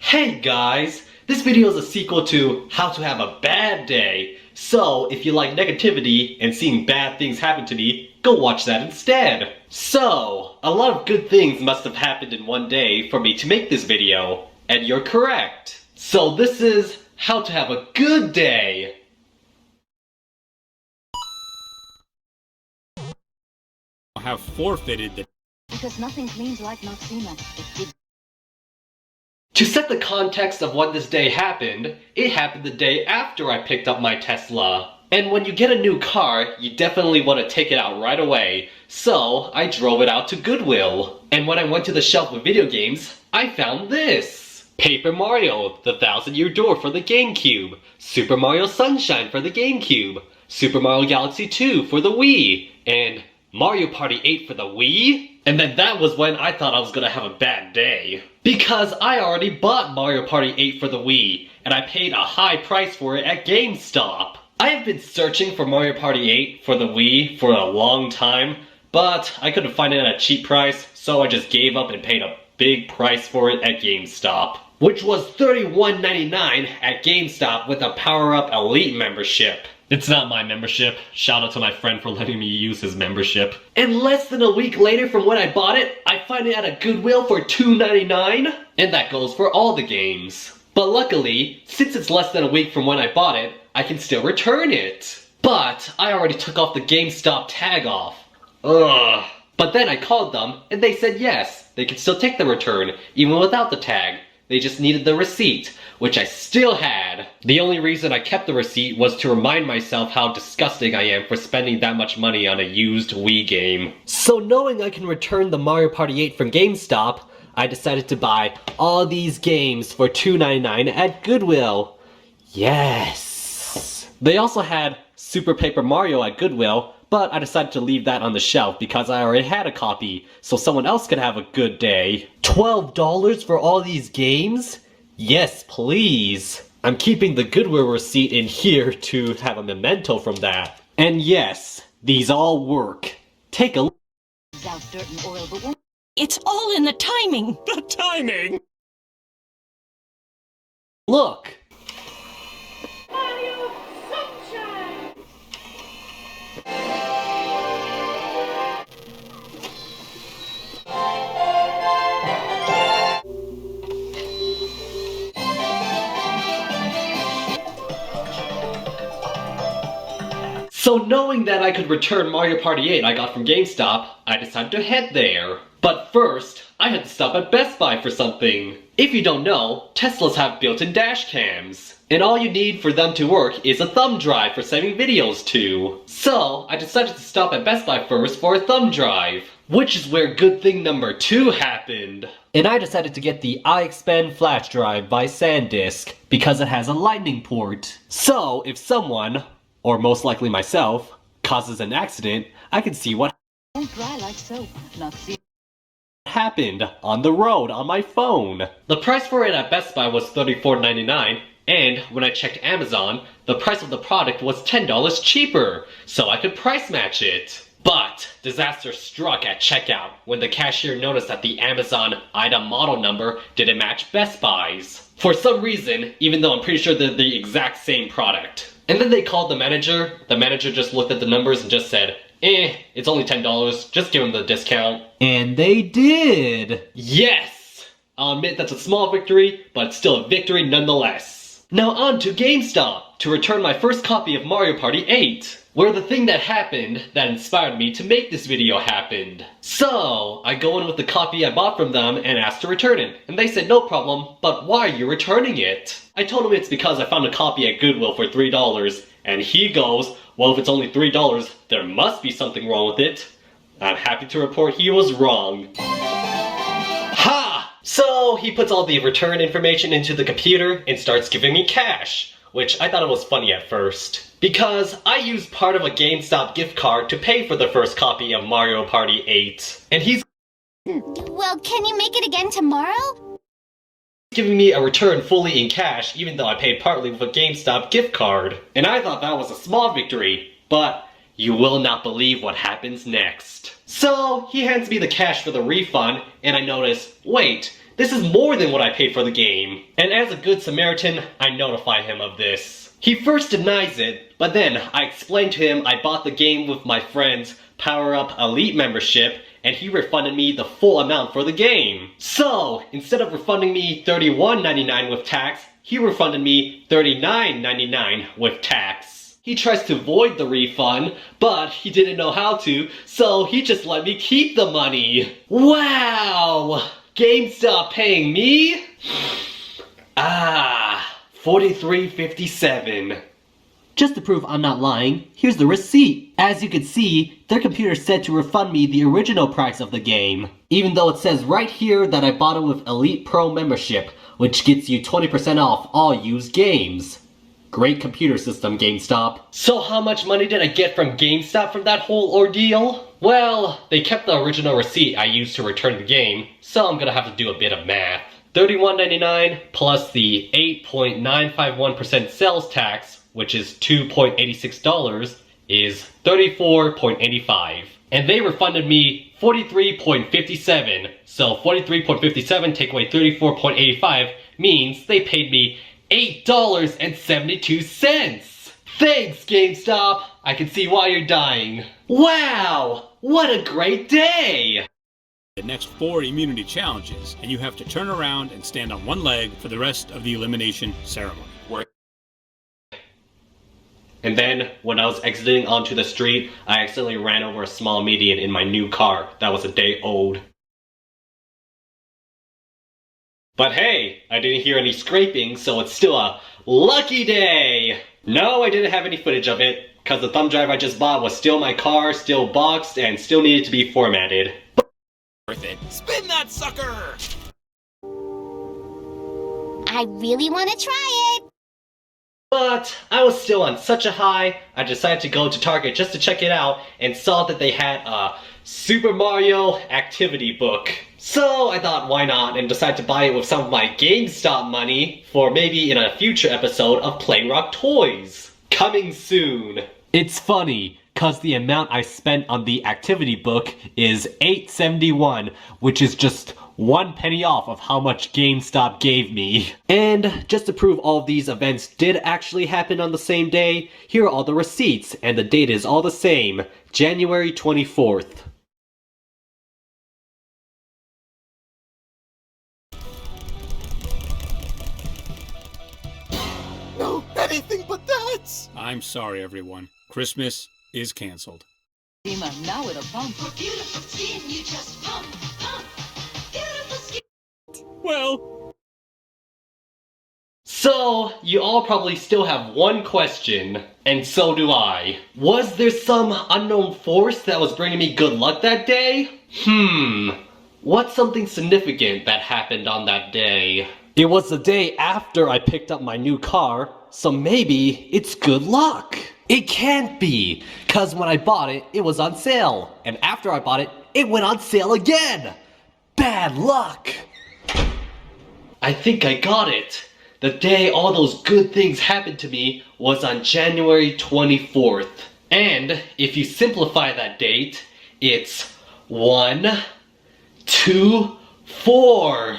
Hey guys, this video is a sequel to How to Have a Bad Day. So if you like negativity and seeing bad things happen to me, go watch that instead. So, a lot of good things must have happened in one day for me to make this video. And you're correct. So this is How to Have a Good Day. I have forfeited the... Because nothing cleans like Noxema. To set the context of when this day happened, it happened the day after I picked up my Tesla. And when you get a new car, you definitely want to take it out right away. So, I drove it out to Goodwill. And when I went to the shelf of video games, I found this. Paper Mario, the 1000-Year Door for the GameCube. Super Mario Sunshine for the GameCube. Super Mario Galaxy 2 for the Wii. And Mario Party 8 for the Wii? And then that was when I thought I was gonna have a bad day. Because I already bought Mario Party 8 for the Wii, and I paid a high price for it at GameStop. I have been searching for Mario Party 8 for the Wii for a long time, but I couldn't find it at a cheap price, so I just gave up and paid a big price for it at GameStop. Which was $31.99 at GameStop with a Power Up Elite membership. It's not my membership. Shout out to my friend for letting me use his membership. And less than a week later from when I bought it, I find it at a Goodwill for $2.99. And that goes for all the games. But luckily, since it's less than a week from when I bought it, I can still return it. But I already took off the GameStop tag off. Ugh. But then I called them, and they said yes, they could still take the return, even without the tag. They just needed the receipt, which I still had. The only reason I kept the receipt was to remind myself how disgusting I am for spending that much money on a used Wii game. So knowing I can return the Mario Party 8 from GameStop, I decided to buy all these games for $2.99 at Goodwill. Yes! They also had Super Paper Mario at Goodwill, but I decided to leave that on the shelf because I already had a copy, so someone else could have a good day. $12 for all these games? Yes, please. I'm keeping the Goodwill receipt in here to have a memento from that. And yes, these all work. Take a look. It's all in the timing. The timing! Look. Mario Sunshine! So knowing that I could return Mario Party 8 I got from GameStop, I decided to head there. But first, I had to stop at Best Buy for something. If you don't know, Teslas have built-in dash cams. And all you need for them to work is a thumb drive for sending videos to. So, I decided to stop at Best Buy first for a thumb drive. Which is where good thing number 2 happened. And I decided to get the iXpand flash drive by SanDisk because it has a lightning port. So, if someone, or most likely myself, causes an accident, I can see what Don't dry like soap, Noxema. happened on the road on my phone. The price for it at Best Buy was $34.99, and when I checked Amazon, the price of the product was $10 cheaper, so I could price match it. But disaster struck at checkout when the cashier noticed that the Amazon item model number didn't match Best Buy's. For some reason, even though I'm pretty sure they're the exact same product. And then they called the manager just looked at the numbers and just said, it's only $10, just give them the discount. And they did! Yes! I'll admit that's a small victory, but it's still a victory nonetheless. Now on to GameStop to return my first copy of Mario Party 8, where the thing that happened that inspired me to make this video happened. So, I go in with the copy I bought from them and asked to return it, and they said no problem, but why are you returning it? I told him it's because I found a copy at Goodwill for $3, and he goes, well, if it's only $3, there must be something wrong with it. I'm happy to report he was wrong. Ha! So he puts all the return information into the computer and starts giving me cash, which I thought it was funny at first. Because I used part of a GameStop gift card to pay for the first copy of Mario Party 8. And he's Well, can you make it again tomorrow? giving me a return fully in cash, even though I paid partly with a GameStop gift card. And I thought that was a small victory, but you will not believe what happens next. So he hands me the cash for the refund, and I notice, wait, This is more than what I paid for the game. And as a good Samaritan, I notify him of this. He first denies it, but then I explained to him I bought the game with my friend's Power Up Elite membership, and he refunded me the full amount for the game. So, instead of refunding me $31.99 with tax, he refunded me $39.99 with tax. He tries to void the refund, but he didn't know how to, so he just let me keep the money. Wow! GameStop paying me? $43.57. Just to prove I'm not lying, here's the receipt. As you can see, their computer said to refund me the original price of the game, even though it says right here that I bought it with Elite Pro membership, which gets you 20% off all used games. Great computer system, GameStop. So how much money did I get from GameStop from that whole ordeal? Well, they kept the original receipt I used to return the game, so I'm gonna have to do a bit of math. $31.99 plus the 8.951% sales tax, which is $2.86, is $34.85. And they refunded me $43.57. So $43.57 take away $34.85 means they paid me $8.72. Thanks, GameStop! I can see why you're dying. Wow! What a great day! The next 4 immunity challenges, and you have to turn around and stand on one leg for the rest of the elimination ceremony. And then, when I was exiting onto the street, I accidentally ran over a small median in my new car that was a day old. But hey, I didn't hear any scraping, so it's still a lucky day! No, I didn't have any footage of it, because the thumb drive I just bought was still my car, still boxed, and still needed to be formatted. Worth it. Spin that sucker! I really want to try it. But I was still on such a high, I decided to go to Target just to check it out and saw that they had a Super Mario activity book. So I thought why not and decided to buy it with some of my GameStop money for maybe in a future episode of Plain Rock Toys. Coming soon. It's funny, cause the amount I spent on the activity book is $8.71, which is just 1 penny off of how much GameStop gave me. And just to prove all of these events did actually happen on the same day, here are all the receipts, and the date is all the same, January 24th. No, anything but that! I'm sorry, everyone. Christmas is canceled. Noxima, now it'll pump. For beautiful skin, you just pump, pump. Beautiful skin. Well, So, you all probably still have one question, and so do I. Was there some unknown force that was bringing me good luck that day? What's something significant that happened on that day? It was the day after I picked up my new car, so maybe it's good luck. It can't be, cause when I bought it, it was on sale, and after I bought it, it went on sale again. Bad luck. I think I got it. The day all those good things happened to me was on January 24th. And if you simplify that date, it's 1, 2, 4.